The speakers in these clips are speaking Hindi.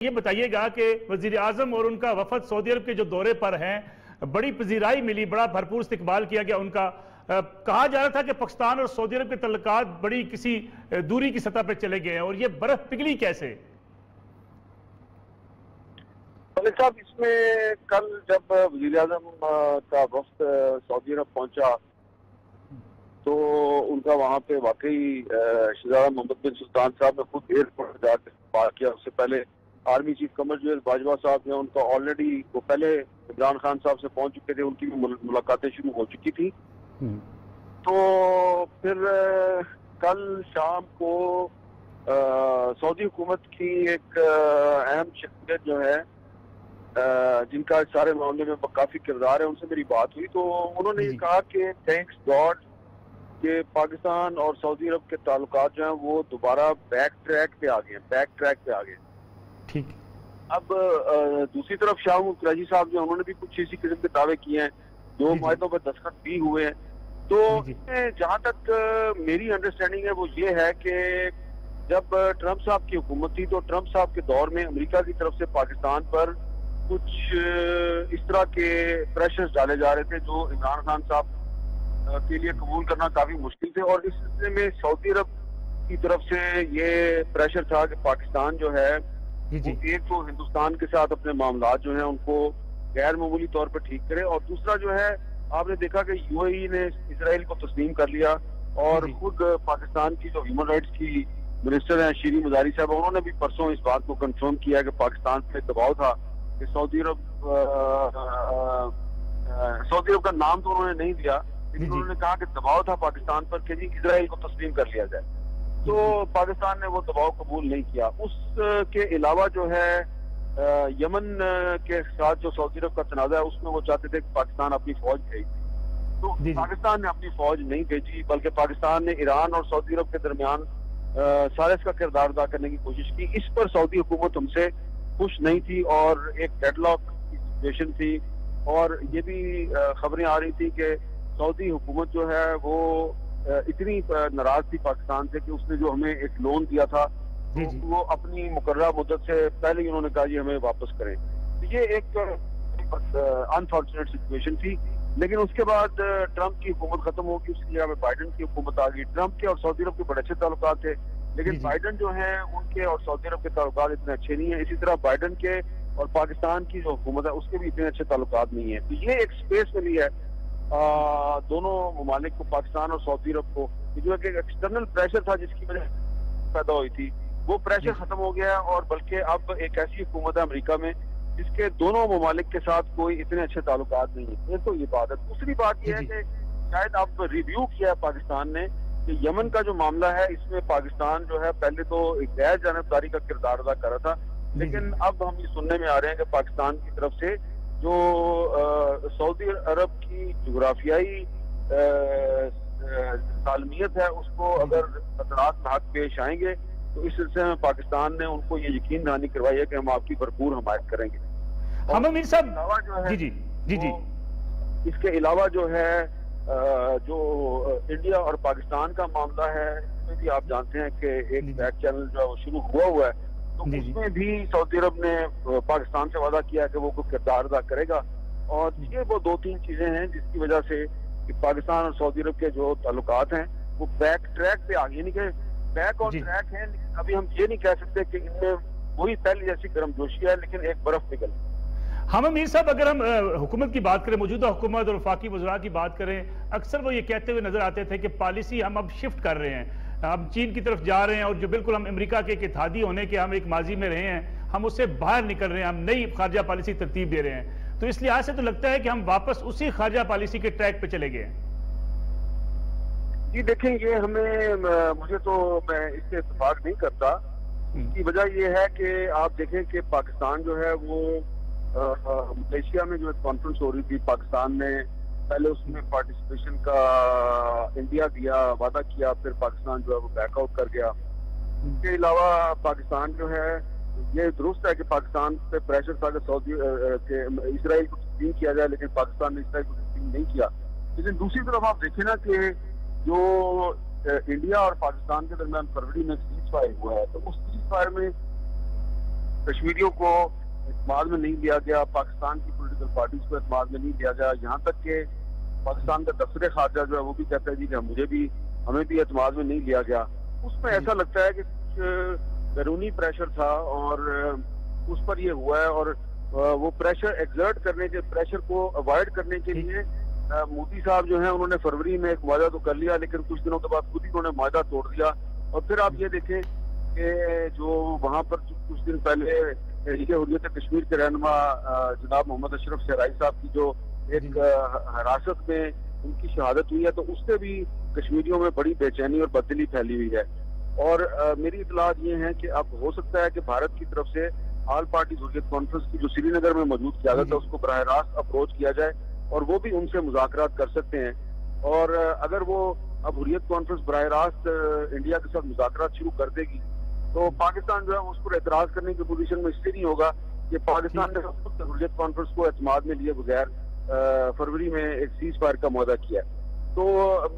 ये बताइएगा कि वजीर आजम और उनका वफद सऊदी अरब के जो दौरे पर हैं, बड़ी पजीराई मिली, बड़ा भरपूर इस्तकबाल किया गया उनका। कहा जा रहा था कि पाकिस्तान और सऊदी अरब के तल्लुकात बड़ी किसी दूरी की सतह पर चले गए हैं, और ये बर्फ पिघली कैसे? मलिक साहब, इसमें कल जब वजीर आजम का वफ्द सऊदी अरब पहुंचा तो उनका वहां पे वाकई शहजादा मोहम्मद बिन सुल्तान साहब ने खुद एयरपोर्ट जाकर बात किया। उससे पहले आर्मी चीफ कमर जनरल बाजवा साहब ने उनका ऑलरेडी, वो पहले इमरान खान साहब से पहुंच चुके थे, उनकी मुलाकातें शुरू हो चुकी थी। तो फिर कल शाम को सऊदी हुकूमत की एक अहम शख्सियत जो है, जिनका सारे मामले में काफी किरदार है, उनसे मेरी बात हुई। तो उन्होंने ये कहा कि थैंक्स गॉड कि पाकिस्तान और सऊदी अरब के ताल्लुकात जो हैं वो दोबारा बैक ट्रैक पे आ गए। ठीक। अब दूसरी तरफ शाह कुरैशी साहब जो, उन्होंने भी कुछ इसी किस्म के दावे किए हैं, 2 मायदों पर दस्तखत भी हुए हैं। तो जहां तक मेरी अंडरस्टैंडिंग है वो ये है कि जब ट्रंप साहब की हुकूमत थी तो ट्रंप साहब के दौर में अमेरिका की तरफ से पाकिस्तान पर कुछ इस तरह के प्रेशर्स डाले जा रहे थे जो इमरान खान साहब के लिए कबूल करना काफी मुश्किल थे। और इस सिलसिले में सऊदी अरब की तरफ से ये प्रेशर था कि पाकिस्तान जो है वो एक तो हिंदुस्तान के साथ अपने मामलात जो हैं उनको गैर मामूली तौर पर ठीक करे, और दूसरा जो है आपने देखा कि यूएई ने इसराइल को तस्लीम कर लिया, और खुद पाकिस्तान की जो ह्यूमन राइट्स की मिनिस्टर हैं शीरी मजारी साहब, उन्होंने भी परसों इस बात को कंफर्म किया कि पाकिस्तान पे दबाव था कि सऊदी अरब का नाम तो उन्होंने नहीं दिया, लेकिन उन्होंने कहा कि दबाव था पाकिस्तान पर कि जी इसराइल को तस्लीम कर लिया जाए। तो पाकिस्तान ने वो दबाव कबूल नहीं किया। उसके अलावा जो है यमन के साथ जो सऊदी अरब का तनाज़ा है उसमें वो चाहते थे कि पाकिस्तान अपनी फौज भेजे, तो पाकिस्तान ने अपनी फौज नहीं भेजी, बल्कि पाकिस्तान ने ईरान और सऊदी अरब के दरमियान साजिश का किरदार अदा करने की कोशिश की। इस पर सऊदी हुकूमत हमसे खुश नहीं थी और एक डेडलॉक की सिचुएशन थी। और ये भी खबरें आ रही थी कि सऊदी हुकूमत जो है वो इतनी नाराज थी पाकिस्तान से कि उसने जो हमें एक लोन दिया था तो वो अपनी मुकर्ररा मुद्दत से पहले ही उन्होंने कहा जी हमें वापस करें। तो ये एक अनफॉर्चुनेट सिचुएशन थी। लेकिन उसके बाद ट्रंप की हुकूमत खत्म होगी, उसकी जगह में बाइडन की हुकूमत आ गई। ट्रंप के और सऊदी अरब के बड़े अच्छे ताल्लुकात थे, लेकिन बाइडन जो है उनके और सऊदी अरब के ताल्लुकात इतने अच्छे नहीं है। इसी तरह बाइडन के और पाकिस्तान की जो हुकूमत है उसके भी इतने अच्छे ताल्लुकात नहीं है। तो ये एक स्पेस मिली है दोनों ममालिक को, पाकिस्तान और सऊदी अरब को, जो एक एक्सटर्नल प्रेशर था जिसकी वजह पैदा हुई थी, वो प्रेशर खत्म हो गया है। और बल्कि अब एक ऐसी हुकूमत है अमेरिका में जिसके दोनों ममालिक के साथ कोई इतने अच्छे ताल्लुकात नहीं है। एक तो ये बात है। दूसरी बात यह है कि शायद अब रिव्यू किया है पाकिस्तान ने कि यमन का जो मामला है इसमें पाकिस्तान जो है पहले तो एक गैर जानबदारी का किरदार अदा कर रहा था, लेकिन अब हम ये सुनने में आ रहे हैं कि पाकिस्तान की तरफ से जो सऊदी अरब की जोग्राफियाई सालमियत है उसको अगर खतरात में हक पेश आएंगे तो इस सिलसिले में पाकिस्तान ने उनको ये यकीन दहानी करवाई है कि हम आपकी भरपूर हमायत करेंगे। मीर साहब जो है जी इसके अलावा जो है जो इंडिया और पाकिस्तान का मामला है इसमें भी आप जानते हैं कि एक बैक चैनल जो है वो शुरू हुआ है, तो उसमें भी सऊदी अरब ने पाकिस्तान से वादा किया कि वो कोई किरदार अदा करेगा। और ये वो 2-3 चीजें हैं जिसकी वजह से कि पाकिस्तान और सऊदी अरब के जो ताल्लुकात हैं वो बैक ट्रैक पे आ गए, यानी कि बैक ऑन ट्रैक है। लेकिन अभी हम ये नहीं कह सकते कि इनमें वही पहले जैसी गर्मजोशी है, लेकिन एक बर्फ पिघल। हम मीर साहब, अगर हम हुकूमत की बात करें, मौजूदा हुकूमत और वफाकी वज़रा की बात करें, अक्सर वो ये कहते हुए नजर आते थे कि पॉलिसी हम अब शिफ्ट कर रहे हैं, हम चीन की तरफ जा रहे हैं, और जो बिल्कुल हम अमेरिका के इत्तेहादी होने के हम एक माजी में रहे हैं, हम उससे बाहर निकल रहे हैं, हम नई खारजा पॉलिसी तरतीब दे रहे हैं। तो इस लिहाज से तो लगता है कि हम वापस उसी खारजा पॉलिसी के ट्रैक पे चले गए हैं। जी देखें, ये हमें मुझे तो मैं इससे इत्तेफाक नहीं करता। इसकी वजह ये है कि आप देखें कि पाकिस्तान जो है वो मलेशिया में जो कॉन्फ्रेंस हो रही थी, पाकिस्तान ने पहले उसमें पार्टिसिपेशन का इंडिया दिया, वादा किया, फिर पाकिस्तान जो है वो बैकआउट कर गया। इसके अलावा पाकिस्तान जो है, ये दुरुस्त है कि पाकिस्तान पे प्रेशर था कि सऊदी के इसराइल को तस्लीम किया जाए, लेकिन पाकिस्तान ने इसराइल को तस्लीम नहीं किया। लेकिन दूसरी तरफ आप देखें ना कि जो इंडिया और पाकिस्तान के दरमियान फरवरी में सीज फायर हुआ है, तो उस सीज फायर में कश्मीरियों को एतमाद में नहीं लिया गया, पाकिस्तान की पॉलिटिकल पार्टीज को एतमाद में नहीं लिया गया, यहाँ तक कि पाकिस्तान का दफ्तर खारजा जो है वो भी कहता है जी कि हमें भी एतमाद में नहीं लिया गया। उसमें ऐसा लगता है कि कुछ बैरूनी प्रेशर था और उस पर ये हुआ है, और वो प्रेशर एग्जर्ट करने के, प्रेशर को अवॉइड करने के लिए मोदी साहब जो है उन्होंने फरवरी में एक वादा तो कर लिया, लेकिन कुछ दिनों के बाद खुद ही उन्होंने वादा तोड़ दिया। और फिर आप ये देखें कि जो वहां पर कुछ दिन पहले हुर्रियत कश्मीर के रहनुमा जनाब मोहम्मद अशरफ शहराई साहब की जो एक हिरासत में उनकी शहादत हुई है, तो उससे भी कश्मीरियों में बड़ी बेचैनी और बददिली फैली हुई है। और मेरी इतलात ये है कि अब हो सकता है कि भारत की तरफ से ऑल पार्टी हुर्रियत कॉन्फ्रेंस की जो श्रीनगर में मौजूद क़यादत है उसको बराह रास्त अप्रोच किया जाए और वो भी उनसे मुज़ाकरात कर सकते हैं। और अगर वो अब हुर्रियत कॉन्फ्रेंस बराह रास्त इंडिया के साथ मुज़ाकरात शुरू कर देगी तो पाकिस्तान जो है उस पर एतराज करने की पोजीशन में इसलिए नहीं होगा कि पाकिस्तान ने हुर्रियत कॉन्फ्रेंस को एतमाद में लिए बगैर फरवरी में एक सीज फायर का मुआहदा किया। तो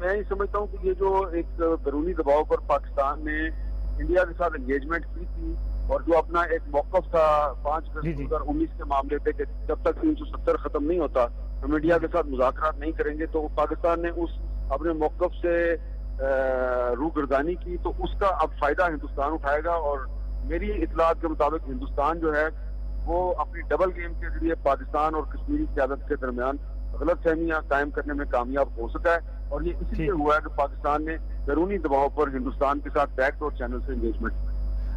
मैं ये समझता हूँ कि ये जो एक बैरूनी दबाव पर पाकिस्तान ने इंडिया के साथ एंगेजमेंट की थी और जो अपना एक मौक़िफ़ था 5 अगस्त 2019 के मामले पे कि जब तक 370 खत्म नहीं होता हम इंडिया के साथ मुज़ाकरात नहीं करेंगे, तो पाकिस्तान ने उस अपने मौक़िफ़ से रूगर्दानी की, तो उसका अब फायदा हिंदुस्तान उठाएगा। और मेरी इतलात के मुताबिक हिंदुस्तान जो है वो अपनी डबल गेम के जरिए पाकिस्तान और कश्मीरी क़यादत के दरमियान गलतफहमियां कायम करने में कामयाब हो सका है, और ये इसलिए हुआ है कि पाकिस्तान ने बैरूनी दबाव पर हिंदुस्तान के साथ बैकडोर चैनल से एंगेजमेंट।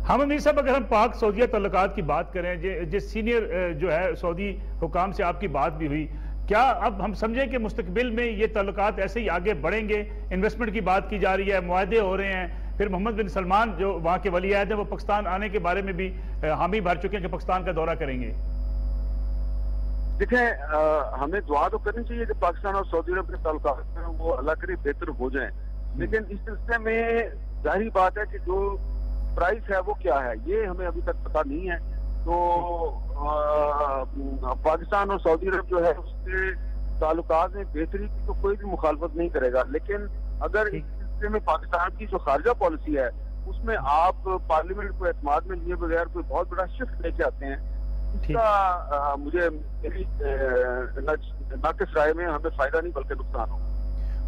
हम अमीर साहब, अगर हम पाक सऊदीया तल्लुकात की बात करें, जिस सीनियर जो है सऊदी हुकाम से आपकी बात भी हुई, क्या अब हम समझें कि मुस्तकबिल में ये तल्लुकात ऐसे ही आगे बढ़ेंगे? इन्वेस्टमेंट की बात की जा रही है, मुआहदे हो रहे हैं, फिर मोहम्मद बिन सलमान जो वहाँ के वली अहद हैं वो पाकिस्तान आने के बारे में भी हामी भर चुके हैं कि पाकिस्तान का दौरा करेंगे। देखें, हमें दुआ तो करनी चाहिए कि पाकिस्तान और सऊदी अरब के ताल्लुकात हैं वो अल्लाह करे बेहतर हो जाएं, लेकिन इस सिलसिले में जाहिर बात है कि जो प्राइस है वो क्या है ये हमें अभी तक पता नहीं है। तो पाकिस्तान और सऊदी अरब जो है उसके ताल्लुकात में बेहतरी की तो कोई भी मुखालफत नहीं करेगा, लेकिन अगर इस सिलसिले में पाकिस्तान की जो खारजा पॉलिसी है उसमें आप पार्लियामेंट को एतमाद में लिए बगैर कोई बहुत बड़ा शिफ्ट लेके आते हैं, इसका मुझे मेरी नाकिस राय में हमें फायदा नहीं बल्कि नुकसान हो।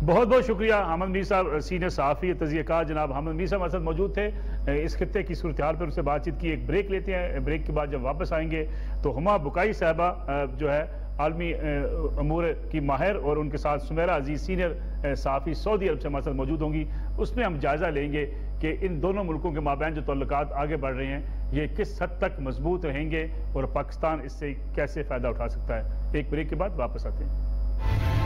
बहुत बहुत शुक्रिया हामिद मीर साहब, सीनियर सहाफ़ी तज़कियाकार जनाब हामिद मीर साहब हमारे साथ मौजूद थे। इस खित्ते की सूरत हाल पर उनसे बातचीत की। एक ब्रेक लेते हैं, ब्रेक के बाद जब वापस आएंगे तो हुमा बुकाई साहबा जो है आलमी अमूर की माहिर और उनके साथ सुमेरा अजीज सीनियर सहाफ़ी सऊदी अरब से हमारे साथ मौजूद होंगी। उसमें हम जायज़ा लेंगे कि इन दोनों मुल्कों के माबैन जो तल्लुकात आगे बढ़ रहे हैं ये किस हद तक मजबूत रहेंगे और पाकिस्तान इससे कैसे फ़ायदा उठा सकता है। एक ब्रेक के बाद वापस आते हैं।